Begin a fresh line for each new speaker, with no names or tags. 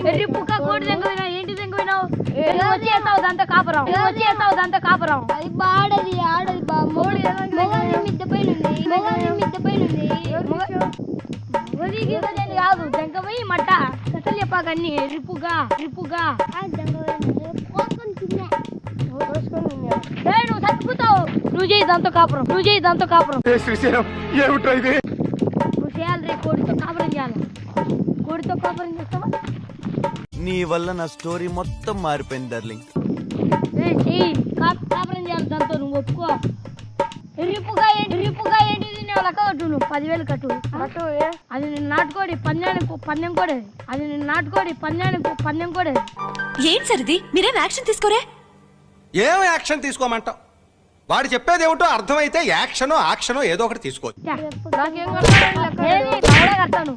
ఎర్రిపుక్క కోడి దెంగ ఏంటి దెంగ వినావు వచ్చేస్తావు దాంతో కాపురం
అది బాడది ఆడది బా మొగది మిద్ద పైన
కాదు దెంగ పోయి మట్ట కథలు చెప్పాకన్నీ రిప్పుగా నువ్వు చచ్చిపోతావు నువ్వు చేయి దాంతో కాపురం నువ్వు చేయాలి రే కోడితో కాపురం చేస్తావా
నీ వల్ల నా స్టోరీ మొత్తం మారిపోయింది డార్లింగ్.
కాపురం చేయాలి దాంతో నువ్వు ఒప్పుకో రిప్పుగా ఏంటిది నేను లెక్క కట్టు నువ్వు 10,000 కట్టు అది నేను నాటుకోడి పందెం కోడే
ఏం సరిది మీరేం యాక్షన్ తీసుకోరే
ఏం యాక్షన్ తీసుకోమంటావు వాడు చెప్పేది ఏమిటో అర్థమైతే యాక్షనో ఏదో ఒకటి తీసుకోవచ్చు
కడతాను